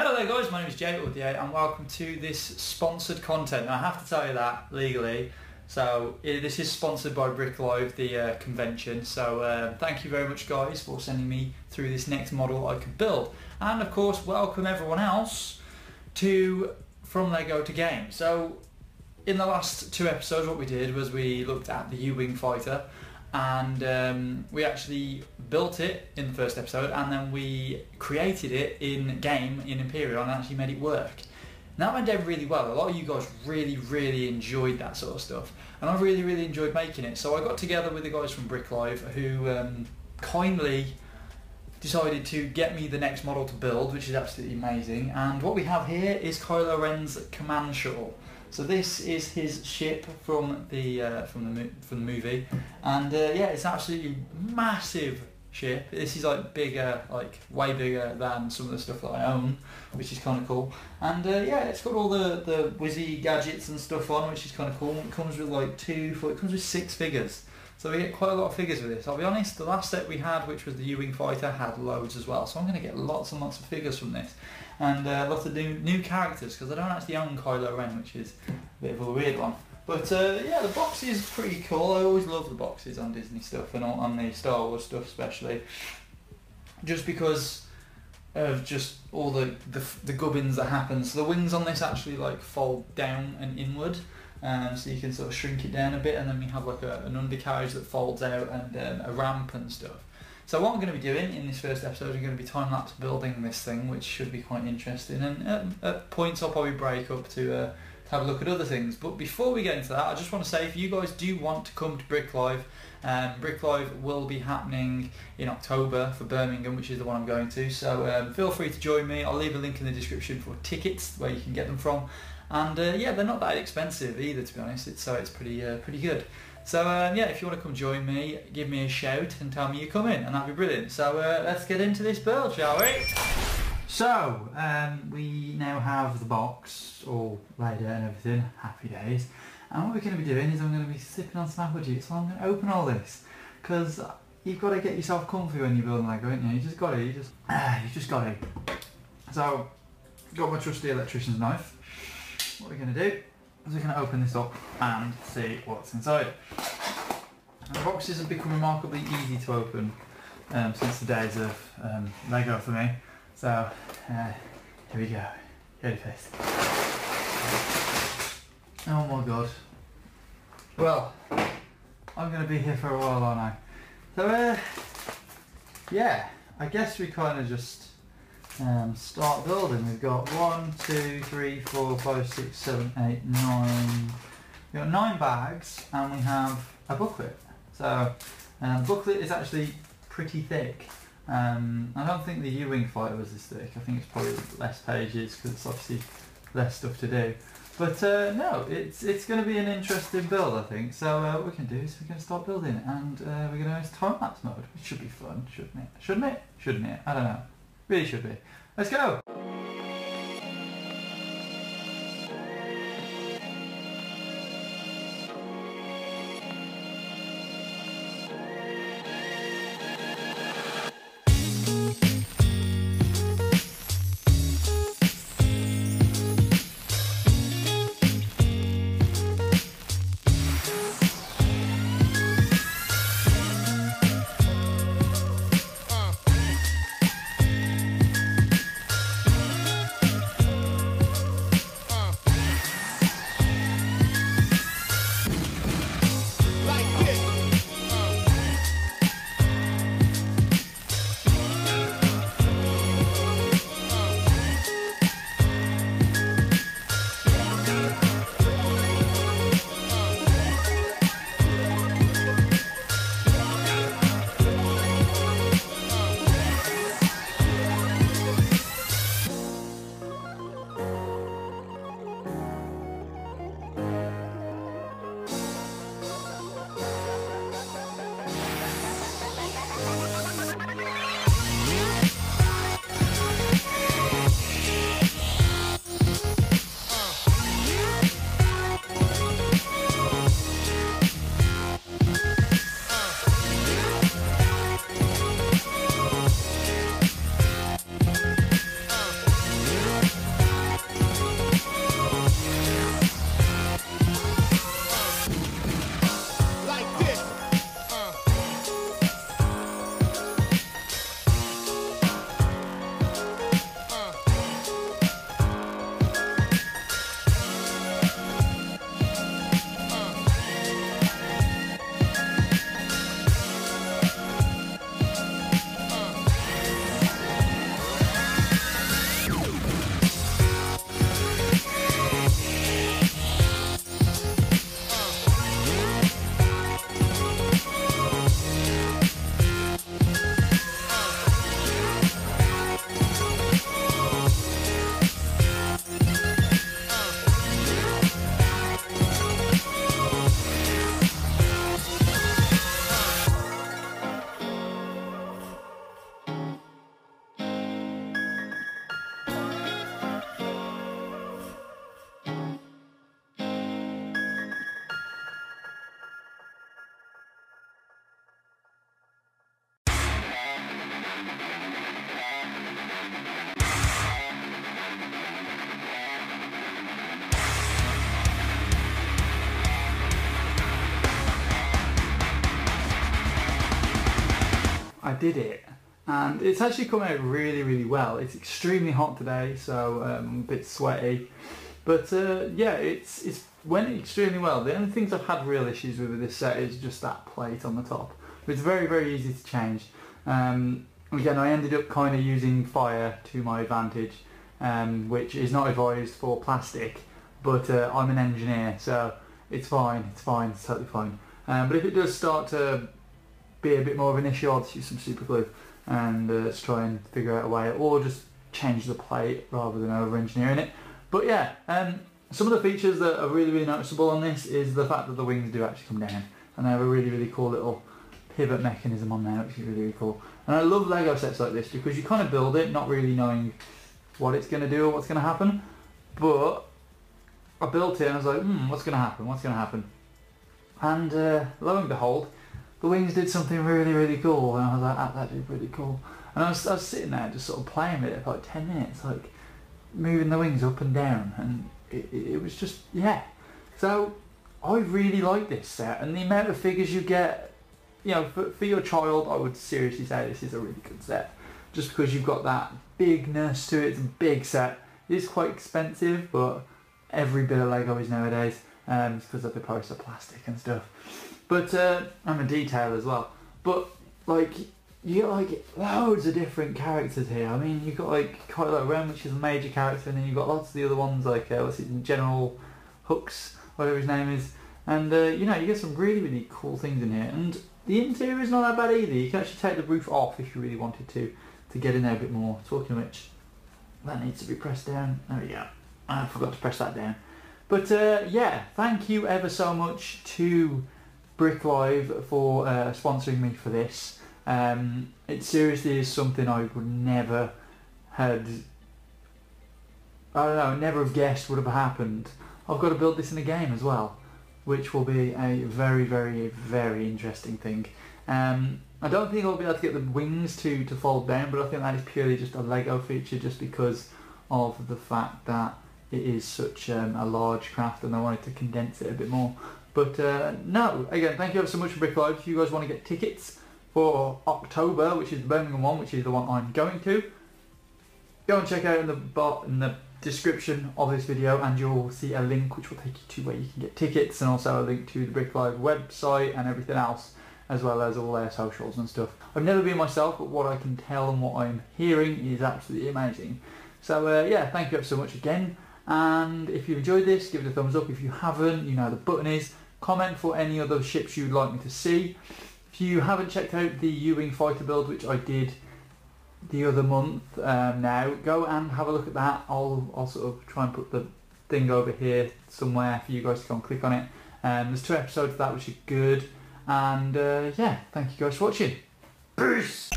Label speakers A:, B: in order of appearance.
A: Hello there guys, my name is Jay Audio and welcome to this sponsored content. Now I have to tell you that legally, so this is sponsored by Brick Live, the convention, so thank you very much guys for sending me through this next model I could build. And of course welcome everyone else to From Lego to Game. So in the last two episodes what we did was we looked at the U-Wing fighter, and we actually built it in the first episode, and then we created it in game in Imperial and actually made it work. And that went down really well. A lot of you guys really enjoyed that sort of stuff, and I really enjoyed making it. So I got together with the guys from Brick Live who kindly decided to get me the next model to build, which is absolutely amazing. And what we have here is Kylo Ren's Command Shuttle. So this is his ship from the movie, and yeah, it's absolutely massive ship. This is like bigger, like way bigger than some of the stuff that I own, which is kind of cool. And yeah, it's got all the whizzy gadgets and stuff on, which is kind of cool. It comes with like it comes with 6 figures. So we get quite a lot of figures with this. I'll be honest, the last set we had, which was the U-Wing fighter, had loads as well. So I'm going to get lots and lots of figures from this. And lots of new characters, because I don't actually own Kylo Ren, which is a bit of a weird one. But yeah, the box is pretty cool. I always love the boxes on Disney stuff and on the Star Wars stuff especially. Just because of just all the gubbins that happen. So the wings on this actually like fold down and inward. So you can sort of shrink it down a bit, and then we have like an undercarriage that folds out and a ramp and stuff. So what I'm going to be doing in this first episode, I'm going to be time-lapse building this thing, which should be quite interesting, and at points I'll probably break up to have a look at other things. But before we get into that, I just want to say, if you guys do want to come to Brick Live, Brick Live will be happening in October for Birmingham, which is the one I'm going to, so feel free to join me. I'll leave a link in the description for tickets where you can get them from. And yeah, they're not that expensive either, to be honest. It's pretty good. So yeah, if you want to come join me, give me a shout and tell me you're coming, and that'd be brilliant. So let's get into this build, shall we? So we now have the box all laid out and everything. Happy days. And what we're going to be doing is I'm going to be sipping on some apple juice. So I'm going to open all this, because you've got to get yourself comfy when you're building Lego, haven't you? You just got to. So got my trusty electrician's knife. What we're going to do is we're going to open this up and see what's inside. And the boxes have become remarkably easy to open since the days of Lego for me. So here we go. Ready face. Oh my god. Well, I'm going to be here for a while, aren't I? So yeah, I guess we kind of just start building. We've got 1, 2, 3, 4, 5, 6, 7, 8, 9. We've got 9 bags, and we have a booklet. So the booklet is actually pretty thick. I don't think the U-Wing fighter was this thick. I think it's probably less pages because it's obviously less stuff to do. But no, it's going to be an interesting build, I think. So what we're going to do is we're going to start building, and we're going to use time-lapse mode, which should be fun, shouldn't it? Shouldn't it? Shouldn't it? I don't know. Really should be. Let's go! did it, and it's actually come out really, really well. It's extremely hot today, so I'm a bit sweaty, but yeah, it's went extremely well. The only things I've had real issues with this set is just that plate on the top. It's very, very easy to change. Again, I ended up kind of using fire to my advantage, which is not advised for plastic, but I'm an engineer, so it's fine, it's totally fine. But if it does start to be a bit more of an issue, I'll just use some super glue and let's try and figure out a way, or just change the plate rather than over engineering it. But yeah, some of the features that are really, really noticeable on this is the fact that the wings do actually come down, and they have a really, really cool little pivot mechanism on there, which is really, really cool. And I love Lego sets like this because you kind of build it not really knowing what it's going to do or what's going to happen, but I built it and I was like, what's going to happen? And lo and behold, the wings did something really, really cool, and I was like, that did really cool. And I was sitting there just sort of playing with it for like 10 minutes, like moving the wings up and down, and it was just, yeah. So I really like this set, and the amount of figures you get, you know, for your child, I would seriously say this is a really good set, just because you've got that bigness to it. It's a big set. It is quite expensive, but every bit of Lego is nowadays, because of the price of plastic and stuff. But and the detail as well. But like, you get like loads of different characters here. I mean, you've got like Kylo Rens, which is a major character, and then you've got lots of the other ones like what's it, General Hux, whatever his name is. And you know, you get some really, really cool things in here. And the interior is not that bad either. You can actually take the roof off if you really wanted to get in there a bit more. Talking of which, that needs to be pressed down. There we go. I forgot to press that down. But yeah, thank you ever so much to Brick Live for sponsoring me for this. It seriously is something I would never never have guessed would have happened. I've got to build this in a game as well, which will be a very, very, very interesting thing. I don't think I'll be able to get the wings to fold down, but I think that is purely just a Lego feature, just because of the fact that it is such a large craft and I wanted to condense it a bit more. But no, again, thank you ever so much for Brick Live. If you guys want to get tickets for October, which is the Birmingham one, which is the one I'm going to, go and check out in the description of this video, and you'll see a link which will take you to where you can get tickets, and also a link to the Brick Live website and everything else, as well as all their socials and stuff. I've never been myself, but what I can tell and what I'm hearing is absolutely amazing. So yeah, thank you ever so much again. And if you've enjoyed this, give it a thumbs up. If you haven't, you know the button is. Comment for any other ships you'd like me to see. If you haven't checked out the U-Wing fighter build, which I did the other month, now go and have a look at that. I'll sort of try and put the thing over here somewhere for you guys to go and click on it. There's 2 episodes of that which are good. And yeah, thank you guys for watching. Peace!